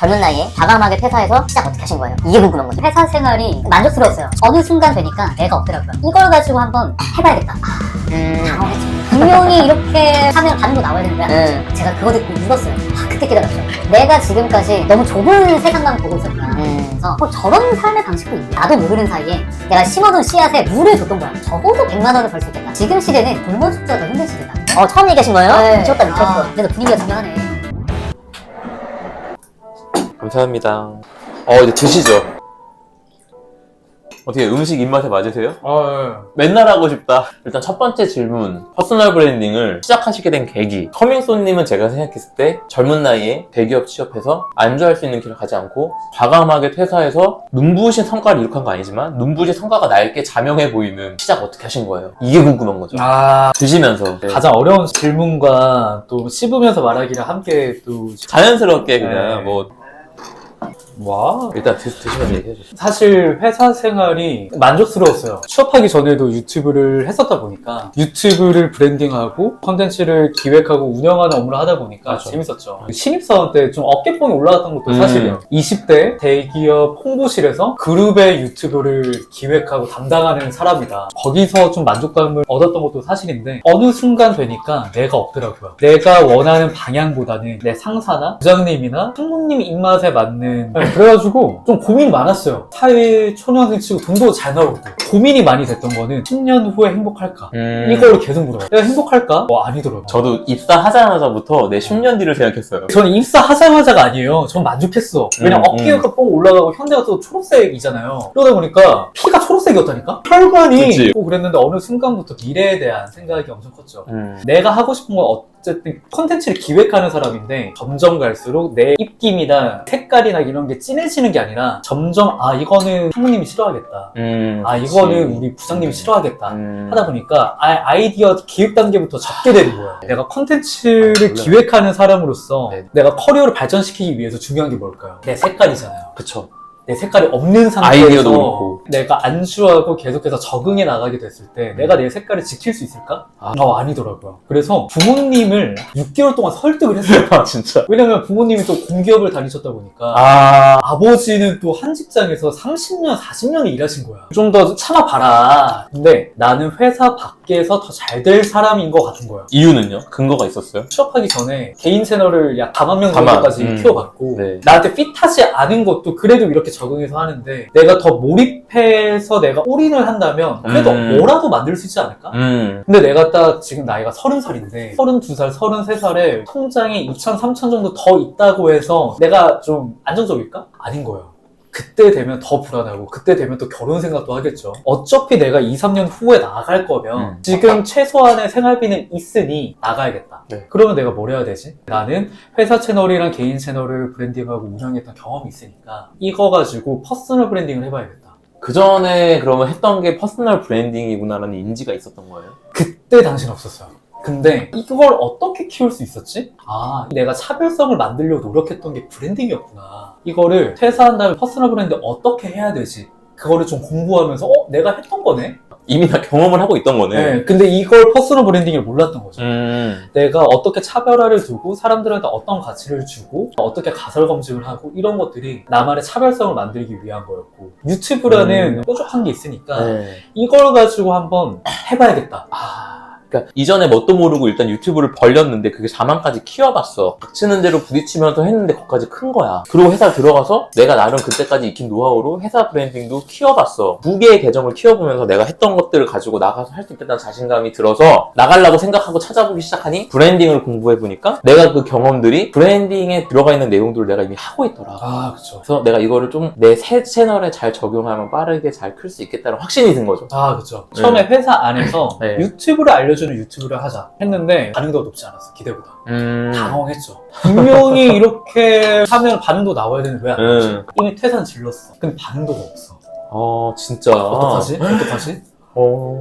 젊은 나이에 과감하게 퇴사해서 시작 어떻게 하신 거예요? 이게 궁금한 거죠. 회사 생활이 만족스러웠어요. 어느 순간 되니까 애가 없더라고요. 이걸 가지고 한번 해봐야겠다. 당황했죠. 분명히 이렇게 하면 반응도 나와야 되는 거야. 제가 그거 듣고 울었어요. 그때 깨달았죠. 내가 지금까지 너무 좁은 세상만 보고 있었구나. 그래서 저런 삶의 방식도 있네. 나도 모르는 사이에 내가 심어둔 씨앗에 물을 줬던 거야. 적어도 100만 원을 벌 수 있겠다. 지금 시대는 굶어 죽자가 더 힘든 시대다. 처음 얘기하신 거예요? 네. 미쳤다 미쳤어. 그래도 분위기가 중요하네. 감사합니다. 이제 드시죠. 어떻게 음식 입맛에 맞으세요? 맨날 하고 싶다. 일단 첫 번째 질문. 퍼스널 브랜딩을 시작하시게 된 계기. 커밍손님은 제가 생각했을 때 젊은 나이에 대기업 취업해서 안주할 수 있는 길을 가지 않고 과감하게 퇴사해서 눈부신 성과를 이룩한 거 아니지만 눈부신 성과가 낡게 자명해 보이는 시작 어떻게 하신 거예요? 이게 궁금한 거죠. 드시면서. 네. 가장 어려운 질문과 또 씹으면서 말하기를 함께 또 자연스럽게 그냥 네. 뭐 와. 일단 드시면서 얘기해 주시죠. 사실 회사 생활이 만족스러웠어요. 취업하기 전에도 유튜브를 했었다 보니까 유튜브를 브랜딩하고 컨텐츠를 기획하고 운영하는 업무를 하다 보니까 맞아. 재밌었죠. 신입사원 때 좀 어깨뽕이 올라갔던 것도 사실이에요. 20대 대기업 홍보실에서 그룹의 유튜브를 기획하고 담당하는 사람이다. 거기서 좀 만족감을 얻었던 것도 사실인데 어느 순간 되니까 내가 없더라고요. 내가 원하는 방향보다는 내 상사나 부장님이나 상무님 입맛에 맞는 그래가지고 좀 고민이 많았어요. 사회 초년생 치고 돈도 잘 나오고 고민이 많이 됐던 거는 10년 후에 행복할까? 이거를 계속 물어요. 내가 행복할까? 아니더라고요. 저도 입사하자마자부터 내 10년 뒤를 생각했어요. 저는 입사하자마자가 아니에요. 전 만족했어. 왜냐면 어깨가 뻥 올라가고 현대가 또 초록색이잖아요. 그러다 보니까 피가 초록색이었다니까? 혈관이 그치. 또 그랬는데 어느 순간부터 미래에 대한 생각이 엄청 컸죠. 내가 하고 싶은 건 어쨌든 컨텐츠를 기획하는 사람인데 점점 갈수록 내 입김이나 색깔이나 이런 게 진해지는 게 아니라 점점 이거는 상무님이 싫어하겠다. 이거는 우리 부장님이 싫어하겠다. 하다 보니까 아이디어 기획 단계부터 적게 되는 거예요. 내가 컨텐츠를 기획하는 사람으로서 네. 내가 커리어를 발전시키기 위해서 중요한 게 뭘까요? 내 색깔이잖아요. 그쵸. 내 색깔이 없는 아이디어도 상태에서 그렇고. 내가 안주하고 계속해서 적응해 나가게 됐을 때 내가 내 색깔을 지킬 수 있을까? 아니더라고요. 그래서 부모님을 6개월 동안 설득을 했어요. 진짜. 왜냐면 부모님이 또 공기업을 다니셨다 보니까 아버지는 또 한 직장에서 30년, 40년을 일하신 거야. 좀 더 참아봐라. 근데 나는 회사 밖에서 더 잘 될 사람인 것 같은 거야. 이유는요? 근거가 있었어요? 취업하기 전에 개인 채널을 약 4만 명 가만. 정도까지 키워봤고 네. 나한테 핏하지 않은 것도 그래도 이렇게 적응해서 하는데 내가 더 몰입해서 내가 올인을 한다면 그래도 뭐라도 만들 수 있지 않을까? 근데 내가 딱 지금 나이가 30살인데 32살, 33살에 통장에 2천, 3천 정도 더 있다고 해서 내가 좀 안정적일까? 아닌 거예요. 그때 되면 더 불안하고 그때 되면 또 결혼 생각도 하겠죠. 어차피 내가 2, 3년 후에 나갈 거면 지금 최소한의 생활비는 있으니 나가야겠다. 네. 그러면 내가 뭘 해야 되지? 나는 회사 채널이랑 개인 채널을 브랜딩하고 운영했던 경험이 있으니까 이거 가지고 퍼스널 브랜딩을 해봐야겠다. 그 전에 그러면 했던 게 퍼스널 브랜딩이구나라는 인지가 있었던 거예요? 그때 당신 없었어요. 근데 이걸 어떻게 키울 수 있었지? 내가 차별성을 만들려고 노력했던 게 브랜딩이었구나. 이거를 퇴사한 다음에 퍼스널 브랜드 어떻게 해야 되지? 그거를 좀 공부하면서 내가 했던 거네? 이미 다 경험을 하고 있던 거네. 네, 근데 이걸 퍼스널 브랜딩을 몰랐던 거죠. 내가 어떻게 차별화를 두고 사람들한테 어떤 가치를 주고 어떻게 가설 검증을 하고 이런 것들이 나만의 차별성을 만들기 위한 거였고 유튜브라는 뾰족한 게 있으니까 이걸 가지고 한번 해봐야겠다. 그러니까 이전에 뭣도 모르고 일단 유튜브를 벌렸는데 그게 자만까지 키워봤어. 닥치는 대로 부딪히면서 했는데 거기까지 큰 거야. 그리고 회사 들어가서 내가 나름 그때까지 익힌 노하우로 회사 브랜딩도 키워봤어. 두 개의 계정을 키워보면서 내가 했던 것들을 가지고 나가서 할 수 있겠다는 자신감이 들어서 나가려고 생각하고 찾아보기 시작하니 브랜딩을 공부해보니까 내가 그 경험들이 브랜딩에 들어가 있는 내용들을 내가 이미 하고 있더라. 그쵸. 그래서 내가 이거를 좀 내 새 채널에 잘 적용하면 빠르게 잘 클 수 있겠다는 확신이 든 거죠. 그쵸. 처음에 회사 안에서 네. 유튜브를 알려주는 유튜브를 하자 했는데 반응도 높지 않았어. 기대보다. 당황했죠. 분명히 이렇게 하면 반응도 나와야 되는데 왜 안 나오지? 이미 퇴사는 질렀어. 근데 반응도 없어. 진짜. 어떡하지?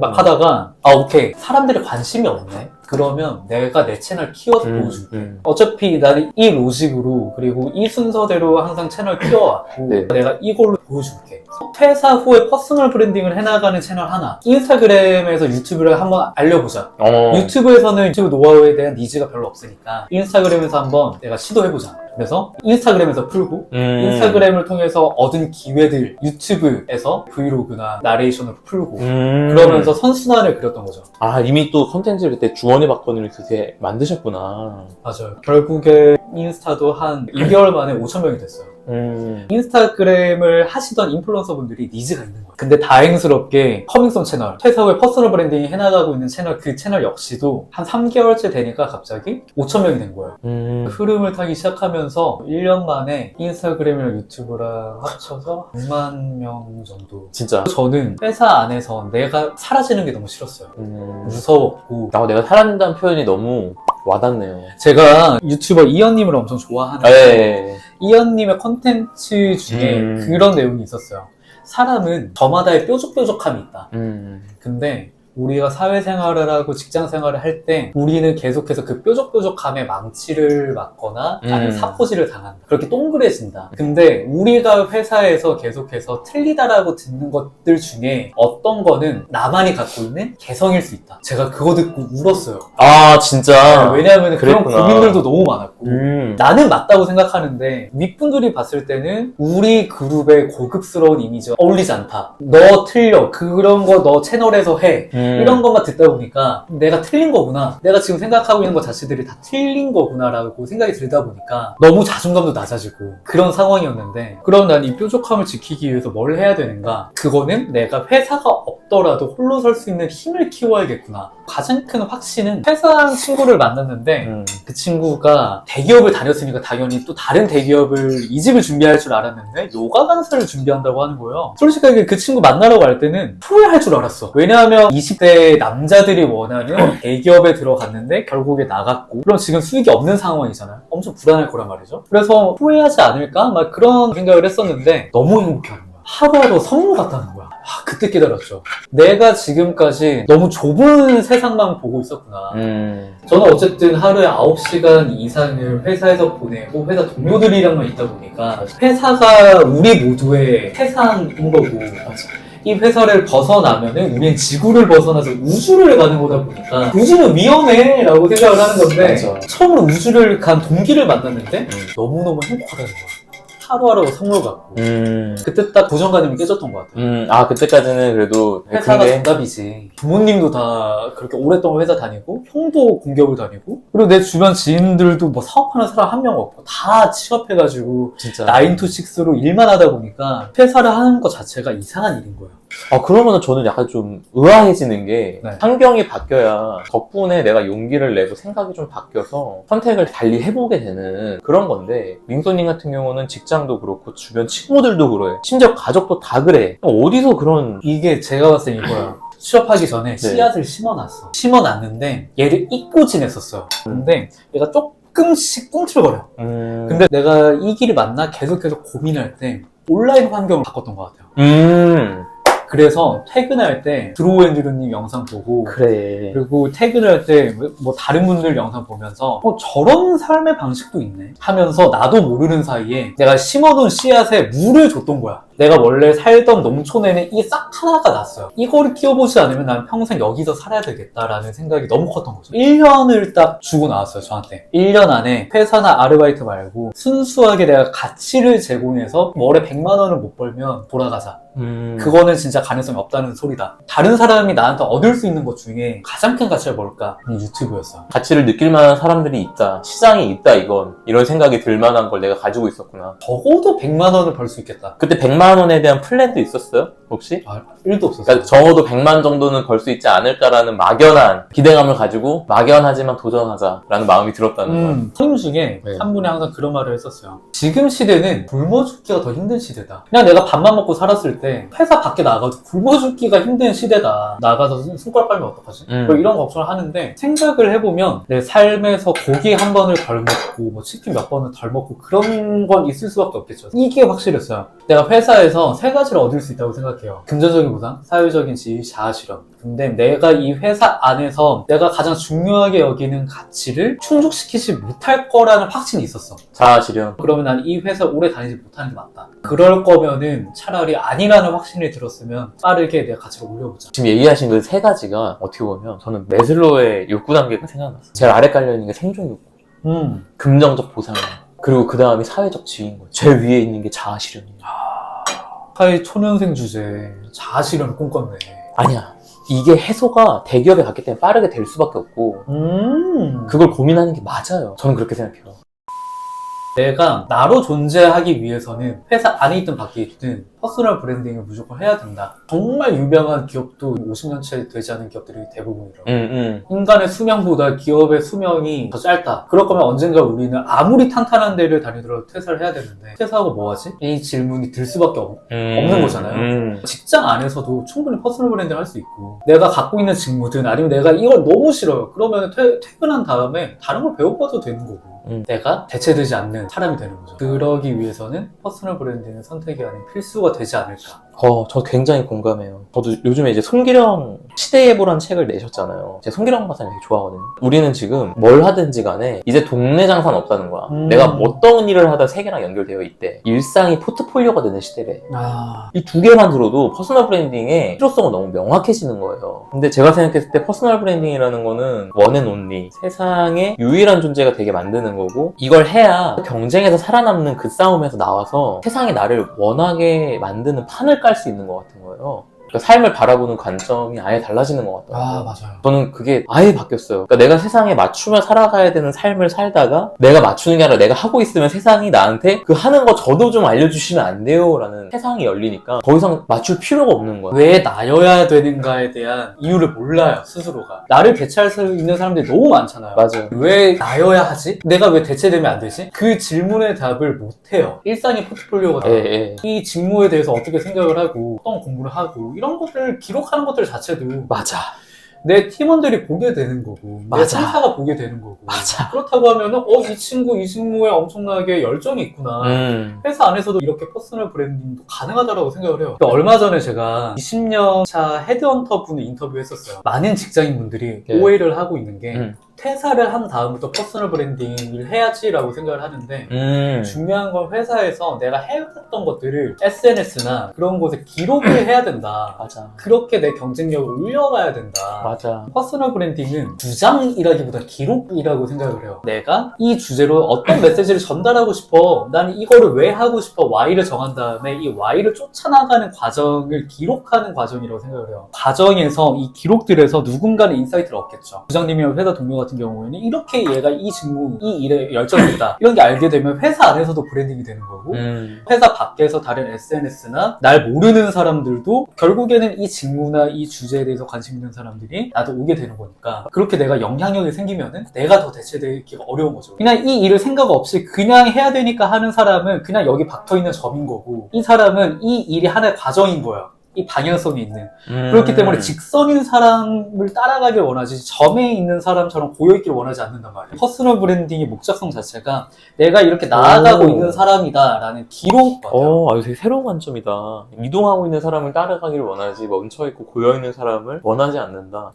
막 하다가 오케이 사람들이 관심이 없네. 그러면 내가 내 채널 키워서 보여줄게. 어차피 나는 이 로직으로 그리고 이 순서대로 항상 채널 키워왔고 네. 내가 이걸로 보여줄게. 퇴사 후에 퍼스널 브랜딩을 해나가는 채널 하나, 인스타그램에서 유튜브를 한번 알려보자. 유튜브에서는 유튜브 노하우에 대한 니즈가 별로 없으니까 인스타그램에서 한번 내가 시도해보자. 그래서 인스타그램에서 풀고 인스타그램을 통해서 얻은 기회들 유튜브에서 브이로그나 나레이션을 풀고 그러면서 선순환을 그렸던 거죠. 아, 이미 또 컨텐츠를 그때 주원의 박건우를 그때 만드셨구나. 맞아요. 결국에 인스타도 한 2개월 만에 5,000명이 됐어요. 인스타그램을 하시던 인플루언서 분들이 니즈가 있는 거예요. 근데 다행스럽게 커밍썬 채널, 퇴사 후에 퍼스널 브랜딩이 해나가고 있는 채널, 그 채널 역시도 한 3개월째 되니까 갑자기 5,000명이 된 거예요. 흐름을 타기 시작하면서 1년 만에 인스타그램이랑 유튜브랑 합쳐서 6만 명 정도. 진짜. 저는 회사 안에서 내가 사라지는 게 너무 싫었어요. 무서웠고. 내가 사랑한다는 표현이 너무 와닿네요. 제가 유튜버 이현님을 엄청 좋아하는데 네. 이현님의 컨텐츠 중에 그런 내용이 있었어요. 사람은 저마다의 뾰족뾰족함이 있다. 근데 우리가 사회생활을 하고 직장생활을 할 때 우리는 계속해서 그 뾰족뾰족함에 망치를 맞거나 아니면 사포질을 당한다. 그렇게 동그래진다. 근데 우리가 회사에서 계속해서 틀리다라고 듣는 것들 중에 어떤 거는 나만이 갖고 있는 개성일 수 있다. 제가 그거 듣고 울었어요. 아, 진짜. 왜냐하면 그런 그랬구나. 고민들도 너무 많았고 나는 맞다고 생각하는데 윗분들이 봤을 때는 우리 그룹의 고급스러운 이미지와 어울리지 않다. 너 틀려. 그런 거 너 채널에서 해. 이런 것만 듣다 보니까 내가 틀린 거구나. 내가 지금 생각하고 있는 것 자체들이 다 틀린 거구나 라고 생각이 들다 보니까 너무 자존감도 낮아지고 그런 상황이었는데 그럼 난 이 뾰족함을 지키기 위해서 뭘 해야 되는가? 그거는 내가 회사가 없더라도 홀로 설 수 있는 힘을 키워야겠구나. 가장 큰 확신은 회사 친구를 만났는데 그 친구가 대기업을 다녔으니까 당연히 또 다른 대기업을 이직을 준비할 줄 알았는데 요가 강사를 준비한다고 하는 거예요. 솔직하게 그 친구 만나러 갈 때는 후회할 줄 알았어. 왜냐하면 20대 남자들이 원하는 대기업에 들어갔는데 결국에 나갔고 그럼 지금 수익이 없는 상황이잖아요. 엄청 불안할 거란 말이죠. 그래서 후회하지 않을까? 막 그런 생각을 했었는데 너무 행복해하는 거야. 하루하루 선물 같다는 거야. 그때 깨달았죠. 내가 지금까지 너무 좁은 세상만 보고 있었구나. 저는 어쨌든 하루에 9시간 이상을 회사에서 보내고 회사 동료들이랑만 있다 보니까 회사가 우리 모두의 세상인 거고 이 회사를 벗어나면은 우리는 지구를 벗어나서 우주를 가는 거다 보니까 우주는 위험해 라고 생각을 하는 건데 맞아. 처음으로 우주를 간 동기를 만났는데 너무너무 행복하다는 거야. 하루하루 선물 같고 그때 딱 고정관념이 깨졌던 것 같아요. 아, 그때까지는 그래도 회사가 근데 정답이지. 부모님도 다 그렇게 오랫동안 회사 다니고 형도 공기업을 다니고 그리고 내 주변 지인들도 뭐 사업하는 사람 한 명 없고 다 취업해가지고 진짜 9to6로 일만 하다 보니까 회사를 하는 것 자체가 이상한 일인 거예요. 그러면은 저는 약간 좀 의아해지는 게 네. 환경이 바뀌어야 덕분에 내가 용기를 내고 생각이 좀 바뀌어서 선택을 달리 해보게 되는 그런 건데 링소님 같은 경우는 직장도 그렇고 주변 친구들도 그래. 심지어 가족도 다 그래. 어디서 그런 이게 제가 봤을 때 이거야. 취업하기 전에 씨앗을 심어놨어. 심어놨는데 얘를 잊고 지냈었어요. 근데 얘가 조금씩 꿈틀거려. 근데 내가 이 길이 맞나 계속해서 고민할 때 온라인 환경을 바꿨던 것 같아요. 그래서 퇴근할 때 드로우앤드루님 영상 보고 그래. 그리고 퇴근을 할 때 뭐 다른 분들 영상 보면서 저런 삶의 방식도 있네 하면서 나도 모르는 사이에 내가 심어둔 씨앗에 물을 줬던 거야. 내가 원래 살던 농촌에는 이 싹 하나가 났어요. 이거를 키워보지 않으면 난 평생 여기서 살아야 되겠다라는 생각이 너무 컸던 거죠. 1년을 딱 주고 나왔어요, 저한테. 1년 안에 회사나 아르바이트 말고 순수하게 내가 가치를 제공해서 월에 100만 원을 못 벌면 돌아가자. 그거는 진짜 가능성이 없다는 소리다. 다른 사람이 나한테 얻을 수 있는 것 중에 가장 큰 가치가 뭘까? 유튜브였어. 가치를 느낄 만한 사람들이 있다. 시장이 있다, 이런 생각이 들 만한 걸 내가 가지고 있었구나. 적어도 100만 원을 벌 수 있겠다. 그때 100만 원에 대한 플랜도 있었어요? 혹시? 1도 없었어요. 그러니까 적어도 100만 정도는 벌 수 있지 않을까라는 막연한 기대감을 가지고 막연하지만 도전하자라는 마음이 들었다는 거야. 선임 중에 네. 한 분이 항상 그런 말을 했었어요. 지금 시대는 굶어 죽기가 더 힘든 시대다. 그냥 내가 밥만 먹고 살았을 때 회사 밖에 나가도 굶어 죽기가 힘든 시대다. 나가서 손가락 빨면 어떡하지? 뭐 이런 걱정을 하는데 생각을 해보면 내 삶에서 고기 한 번을 덜 먹고 뭐 치킨 몇 번을 덜 먹고 그런 건 있을 수밖에 없겠죠. 이게 확실했어요. 내가 회사에서 세 가지를 얻을 수 있다고 생각해. 생각해요. 금전적인 보상, 사회적인 지위, 자아실현. 근데 내가 이 회사 안에서 내가 가장 중요하게 여기는 가치를 충족시키지 못할 거라는 확신이 있었어. 자아실현. 그러면 난 이 회사 오래 다니지 못하는 게 맞다. 그럴 거면은 차라리 아니라는 확신이 들었으면 빠르게 내가 가치를 올려보자. 지금 얘기하신 그 세 가지가 어떻게 보면 저는 매슬로우의 욕구 단계가 생각났어요. 제일 아래 깔려있는 게 생존 욕구. 긍정적 보상이에요. 그리고 그 다음이 사회적 지위인 거예요. 제일 위에 있는 게 자아실현이에요. 사회 초년생 주제에 자아실현을 꿈꿨네. 아니야. 이게 해소가 대기업에 갔기 때문에 빠르게 될 수밖에 없고 그걸 고민하는 게 맞아요. 저는 그렇게 생각해요. 내가 나로 존재하기 위해서는 회사 안에 있든 밖에 있든 퍼스널 브랜딩을 무조건 해야 된다. 정말 유명한 기업도 50년째 되지 않은 기업들이 대부분이라고. 인간의 수명보다 기업의 수명이 더 짧다. 그럴 거면 언젠가 우리는 아무리 탄탄한 데를 다니더라도 퇴사를 해야 되는데 퇴사하고 뭐 하지? 이 질문이 들 수밖에 없는 거잖아요. 직장 안에서도 충분히 퍼스널 브랜딩 할 수 있고 내가 갖고 있는 직무든 아니면 내가 이걸 너무 싫어요. 그러면 퇴근한 다음에 다른 걸 배워봐도 되는 거고 내가 대체되지 않는 사람이 되는 거죠. 그러기 위해서는 퍼스널 브랜딩의 선택이 아닌 필수가 되지 않을까. 저 굉장히 공감해요. 저도 요즘에 이제 손기령 시대예보란 책을 내셨잖아요. 제가 손기령 박사님 되게 좋아하거든요. 우리는 지금 뭘 하든지 간에 이제 동네 장사는 없다는 거야. 내가 어떤 일을 하다 세계랑 연결되어 있대. 일상이 포트폴리오가 되는 시대래. 이 두 개만 들어도 퍼스널 브랜딩의 필요성은 너무 명확해지는 거예요. 근데 제가 생각했을 때 퍼스널 브랜딩이라는 거는 원 앤 온리, 세상에 유일한 존재가 되게 만드는 거고 이걸 해야 경쟁에서 살아남는 그 싸움에서 나와서 세상이 나를 원하게 만드는 판을 깔 수 있는 것 같은 거예요. 그러니까 삶을 바라보는 관점이 아예 달라지는 것 같더라고요. 맞아요. 저는 그게 아예 바뀌었어요. 그러니까 내가 세상에 맞추며 살아가야 되는 삶을 살다가 내가 맞추는 게 아니라 내가 하고 있으면 세상이 나한테 그 하는 거 저도 좀 알려주시면 안 돼요? 라는 세상이 열리니까 더 이상 맞출 필요가 없는 거야. 왜 나여야 되는가에 대한 이유를 몰라요, 스스로가. 나를 대체할 수 있는 사람들이 너무 많잖아요. 맞아요. 왜 나여야 하지? 내가 왜 대체되면 안 되지? 그 질문의 답을 못해요. 일상의 포트폴리오가 나와요. 이 직무에 대해서 어떻게 생각을 하고 어떤 공부를 하고 이런 것들을 기록하는 것들 자체도 맞아. 내 팀원들이 보게 되는 거고 내 맞아. 상사가 보게 되는 거고 맞아. 그렇다고 하면은 이 친구 이 직무에 엄청나게 열정이 있구나. 회사 안에서도 이렇게 퍼스널 브랜딩도 가능하다고 생각을 해요. 얼마 전에 제가 20년 차 헤드헌터 분을 인터뷰했었어요. 많은 직장인분들이 오해를 하고 있는 게 퇴사를 한 다음부터 퍼스널 브랜딩을 해야지라고 생각을 하는데 중요한 건 회사에서 내가 해왔던 것들을 SNS나 그런 곳에 기록을 해야 된다. 맞아. 그렇게 내 경쟁력을 올려가야 된다. 맞아. 퍼스널 브랜딩은 주장이라기보다 기록이라고 생각을 해요. 내가 이 주제로 어떤 메시지를 전달하고 싶어, 나는 이거를 왜 하고 싶어, Y를 정한 다음에 이 Y를 쫓아나가는 과정을 기록하는 과정이라고 생각을 해요. 과정에서 이 기록들에서 누군가는 인사이트를 얻겠죠. 부장님이나 회사 동료 같은 경우에는 이렇게 얘가 이 직무, 이 일에 열정이 있다. 이런 게 알게 되면 회사 안에서도 브랜딩이 되는 거고 회사 밖에서 다른 SNS나 날 모르는 사람들도 결국에는 이 직무나 이 주제에 대해서 관심 있는 사람들이 나도 오게 되는 거니까 그렇게 내가 영향력이 생기면은 내가 더 대체되기가 어려운 거죠. 그냥 이 일을 생각 없이 그냥 해야 되니까 하는 사람은 그냥 여기 박혀있는 점인 거고 이 사람은 이 일이 하나의 과정인 거예요. 이 방향성이 있는. 그렇기 때문에 직선인 사람을 따라가길 원하지 점에 있는 사람처럼 고여있길 원하지 않는단 말이에요. 퍼스널 브랜딩의 목적성 자체가 내가 이렇게 나아가고 있는 사람이다 라는 기록 같아요. 아유, 되게 새로운 관점이다. 이동하고 있는 사람을 따라가기를 원하지 멈춰있고 고여있는 사람을 원하지 않는다.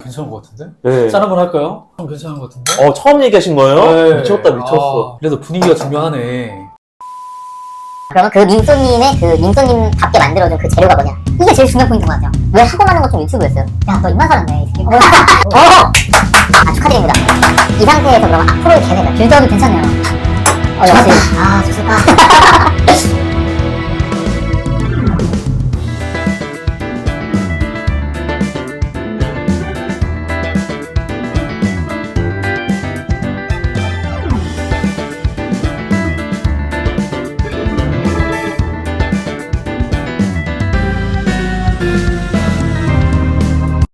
괜찮은 것 같은데? 네. 짠 한번 할까요? 괜찮은 것 같은데? 처음 얘기하신 거예요? 네. 미쳤다, 미쳤어. 그래도 분위기가 중요하네. 그러면 그 민소님의 그 민소님답게 만들어준 그 재료가 뭐냐? 이게 제일 중요한 포인트인 것 같아요. 왜 하고 많은 것 좀 유튜브였어요? 야, 너 입만 살았네, 이 새끼. 축하드립니다. 이 상태에서 그러면 앞으로의 계획은? 빌드업이 괜찮네요. 역시. 좋습니다.